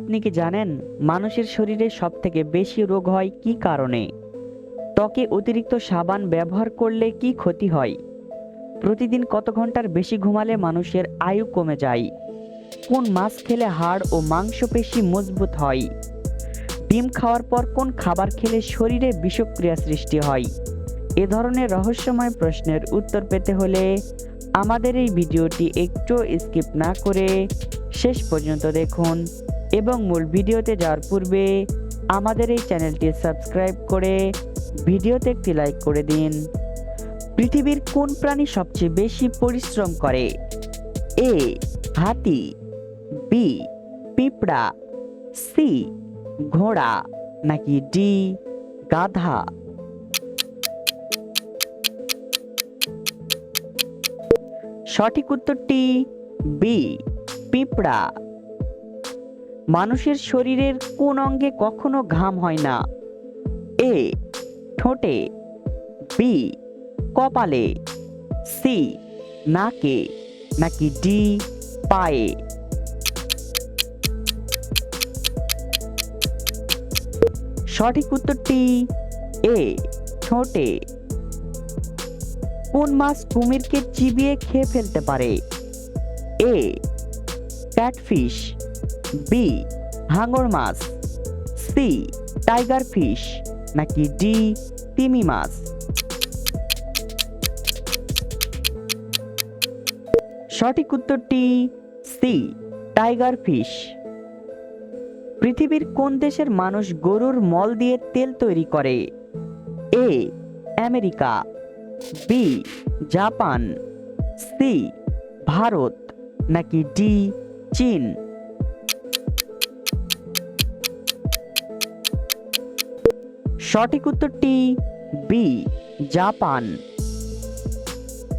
আপনি কি জানেন মানুষের শরীরে সবথেকে বেশি রোগ হয় কি কারণে? ত্বকে অতিরিক্ত সাবান ব্যবহার করলে কি ক্ষতি হয়? প্রতিদিন কত ঘন্টার বেশি ঘুমালে মানুষের আয়ু কমে যায়? কোন মাছ খেলে হাড় ও মাংসপেশি মজবুত হয়? ডিম খাওয়ার পর কোন খাবার খেলে শরীরে বিষক্রিয়া সৃষ্টি হয়? এ ধরনের রহস্যময় প্রশ্নের উত্তর পেতে হলে আমাদের এই ভিডিওটি একটু স্কিপ না করে শেষ পর্যন্ত দেখুন এবং মূল ভিডিওতে যাওয়ার পূর্বে আমাদের এই চ্যানেলটি সাবস্ক্রাইব করে ভিডিওতে একটি লাইক করে দিন। পৃথিবীর কোন প্রাণী সবচেয়ে বেশি পরিশ্রম করে? এ হাতি, বি পিঁপড়া, সি ঘোড়া, নাকি ডি গাধা? সঠিক উত্তরটি বি পিঁপড়া। মানুষের শরীরের কোন অঙ্গে কখনো ঘাম হয় না? এ ঠোঁটে, বি কপালে, সি নাকে, নাকি ডি পায়ে? সঠিক উত্তরটি এ ঠোঁটে। কোন মাছ কুমিরকে চিবিয়ে খেয়ে ফেলতে পারে? এ ক্যাটফিশ, বি হাঙর মাছ, সি টাইগার ফিশ, নাকি ডি তিমি মাছ? সঠিক উত্তরটি সি টাইগার ফিশ। পৃথিবীর কোন দেশের মানুষ গরুর মল দিয়ে তেল তৈরি করে? A America, B Japan, C Bharat, নাকি ডি চীন? সঠিক উত্তরটি বি জাপান।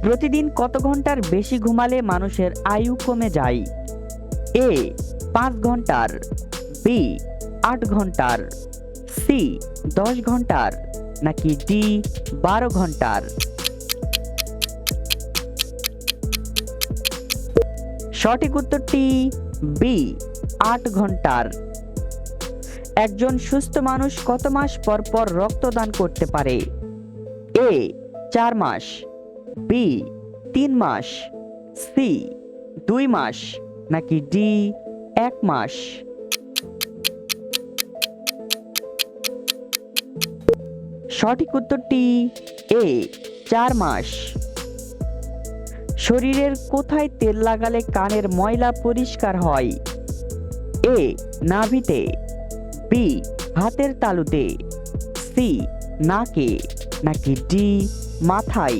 প্রতিদিন কত ঘন্টার বেশি ঘুমালে মানুষের আয়ু কমে যায়? এ 5 ঘন্টার, বি 8 ঘন্টার, সি 10 ঘন্টার, নাকি ডি 12 ঘন্টার? সঠিক উত্তরটি বি 8 ঘন্টার। একজন সুস্থ মানুষ কত মাস পর পর রক্তদান করতে পারে? এ 4 মাস, বি 3 মাস, সি 2 মাস, নাকি ডি 1 মাস? সঠিক উত্তরটি এ 4 মাস। শরীরের কোথায় তেল লাগালে কানের ময়লা পরিষ্কার হয়? এ নাভিতে, বি হাতের তালুতে, সি নাকে, নাকি ডি মাথায়?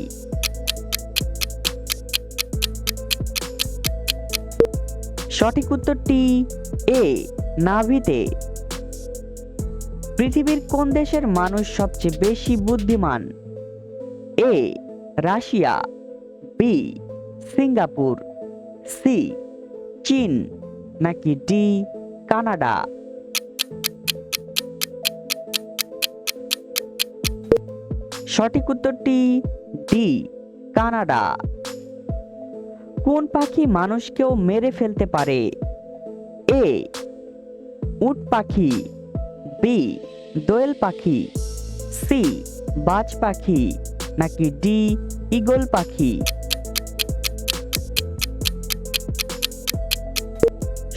সঠিক উত্তরটি এ নাভিতে। পৃথিবীর কোন দেশের মানুষ সবচেয়ে বেশি বুদ্ধিমান? A Russia, B Singapore, C চীন, নাকি ডি কানাডা? সঠিক উত্তরটি ডি কানাডা। কোন পাখি মানুষকেও মেরে ফেলতে পারে? এ উট পাখি, বি দোয়েল পাখি, সি বাজ পাখি, নাকি ডি ঈগল পাখি?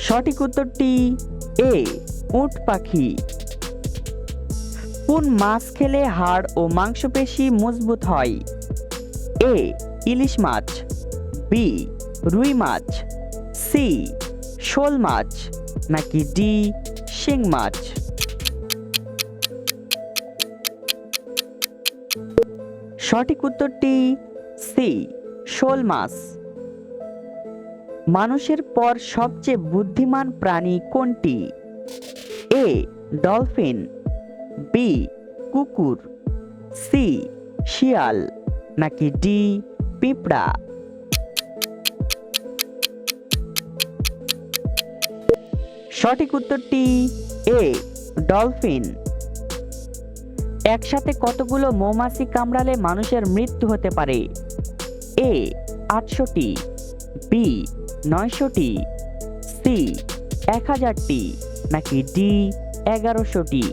সঠিক উত্তরটি এ উট পাখি। কোন মাছ খেলে হাড় ও মাংসপেশি মজবুত হয়? এ ইলিশ মাছ, বি রুই মাছ, সি শোল মাছ, নাকি ডি শিং মাছ? সঠিক উত্তরটি সি শোল মাছ। মানুষের পর সবচেয়ে বুদ্ধিমান প্রাণী কোনটি? এ ডলফিন, বি কুকুর, সি শিয়াল, নাকি ডি পিঁপড়া? সঠিক উত্তরটি এ ডলফিন। একসাথে কতগুলো মৌমাছি কামড়ালে মানুষের মৃত্যু হতে পারে? এ 800টি, বি 900টি, সি 1000টি, নাকি ডি 1100টি?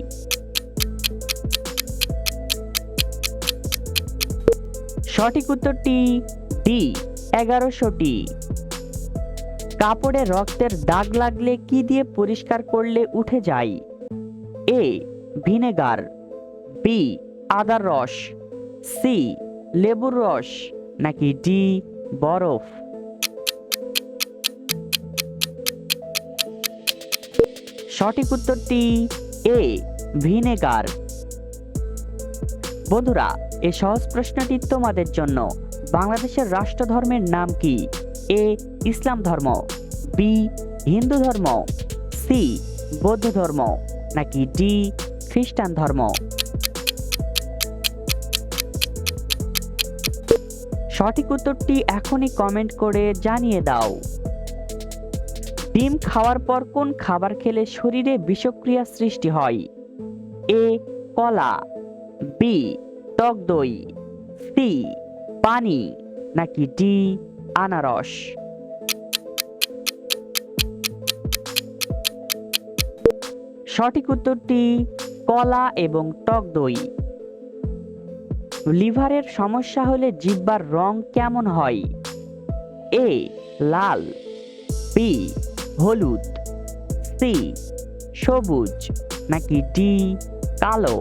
সঠিক উত্তরটি ডি 1100টি। কাপড়ে রক্তের দাগ লাগলে কি দিয়ে পরিষ্কার করলে উঠে যায়? এ ভিনেগার, বি আদার রস, সি লেবুর রস, নাকি ডি বরফ? সঠিক উত্তরটি এ ভিনেগার। বন্ধুরা, এই সহজ প্রশ্নটি তোমাদের জন্য। বাংলাদেশের রাষ্ট্রধর্মের নাম কি? এ ইসলাম ধর্ম, বি হিন্দু ধর্ম, সি বৌদ্ধ ধর্ম, নাকি ডি খ্রিস্টান ধর্ম? সঠিক উত্তরটি এখনই কমেন্ট করে জানিয়ে দাও। ডিম খাওয়ার পর কোন খাবার খেলে শরীরে বিষক্রিয়া সৃষ্টি হয়? এ কলা, বি টক দই, সি পানি, নাকি ডি আনারস? সঠিক উত্তরটি কলা এবং টক দই। লিভারের সমস্যা হলে জিহ্বার রং কেমন হয়? এ লাল, বি হলুদ, সি সবুজ, নাকি ডি কালো?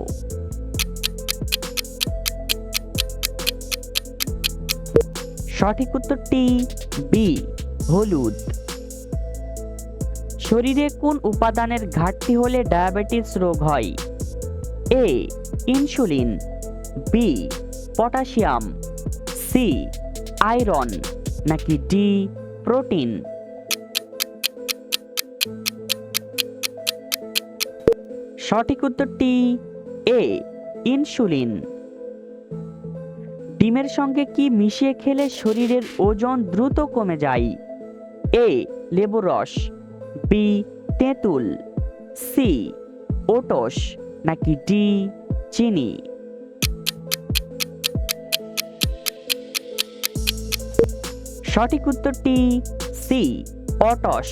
সঠিক উত্তরটি বি হলুদ। শরীরে কোন উপাদানের ঘাটতি হলে ডায়াবেটিস রোগ হয়? A insulin, B potassium, C iron, নাকি ডি প্রোটিন? সঠিক উত্তরটি এ ইনসুলিন। ডিমের সঙ্গে কি মিশিয়ে খেলে শরীরের ওজন দ্রুত কমে যায়? এ লেবুর রস, বি তেঁতুল, সি ওটস, নাকি ডি চিনি? সঠিক উত্তরটি সি ওটস।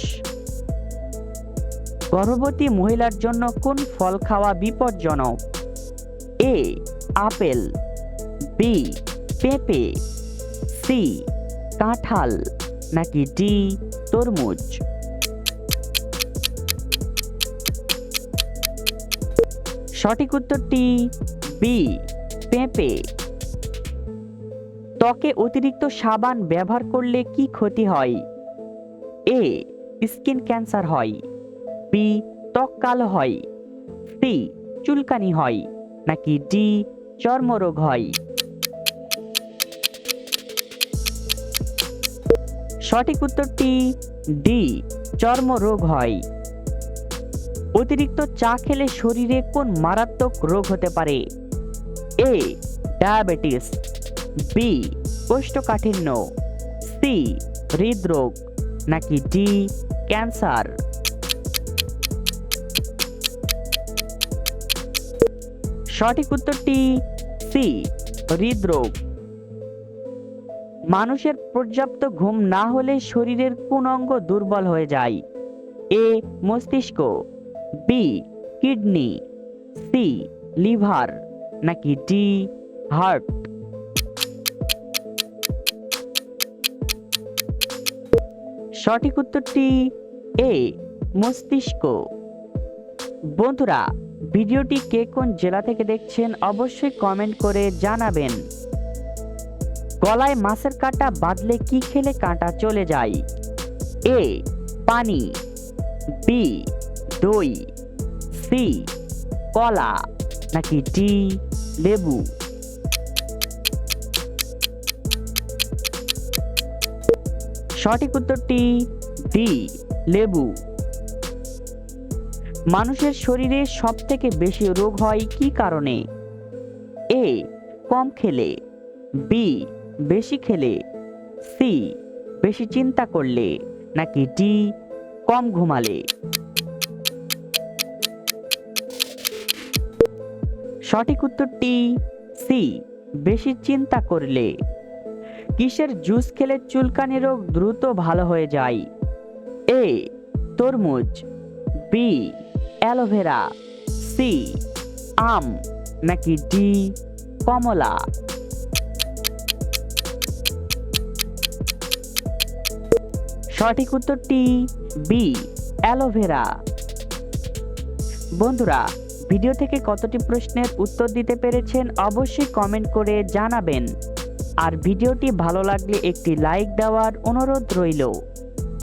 গর্ভবতী মহিলার জন্য কোন ফল খাওয়া বিপজ্জনক? এ আপেল, বি পেঁপে, সি কাঁঠাল, নাকি ডি তরমুজ? সঠিক উত্তরটি বি পেঁপে। ত্বকে অতিরিক্ত সাবান ব্যবহার করলে কি ক্ষতি হয়? এ স্কিন ক্যান্সার হয়, বি ত্বক কালো হয়, সি চুলকানি হয়, নাকি ডি চর্মরোগ হয়? সঠিক উত্তরটি ডি চর্মরোগ হয়। অতিরিক্ত চা খেলে শরীরে কোন মারাত্মক রোগ হতে পারে? এ ডায়াবেটিস, বি কোষ্ঠকাঠিন্য, সি হৃদরোগ, নাকি ডি ক্যান্সার? সঠিক উত্তরটি সি হৃদরোগ। মানুষের পর্যাপ্ত ঘুম না হলে শরীরের কোন অঙ্গ দুর্বল হয়ে যায়? এ মস্তিষ্ক, বি কিডনি, সি লিভার, নাকি ডি হার্ট? সঠিক উত্তরটি এ মস্তিষ্ক। বন্ধুরা, ভিডিওটি কে কোন জেলা থেকে দেখছেন অবশ্যই কমেন্ট করে জানাবেন। গলায় মাছের কাঁটা বাঁধলে কি খেলে কাঁটা চলে যায়? এ পানি, বি দই, সি কলা, নাকি ডি লেবু? সঠিক উত্তরটি ডি লেবু। মানুষের শরীরে সবথেকে বেশি রোগ হয় কি কারণে? এ কম খেলে, বি বেশি খেলে, সি বেশি চিন্তা করলে, নাকি ডি কম ঘুমালে? সঠিক উত্তরটি সি বেশি চিন্তা করলে। কিসের জুস খেলে চুলকানি রোগ দ্রুত ভালো হয়ে যায়? এ তরমুজ, বি অ্যালোভেরা, সি আম, নাকি ডি কমলা? সঠিক উত্তরটি বি অ্যালোভেরা। বন্ধুরা, ভিডিও থেকে কতটি প্রশ্নের উত্তর দিতে পেরেছেন অবশ্যই কমেন্ট করে জানাবেন। আর ভিডিওটি ভালো লাগলে একটি লাইক দেওয়ার অনুরোধ রইল।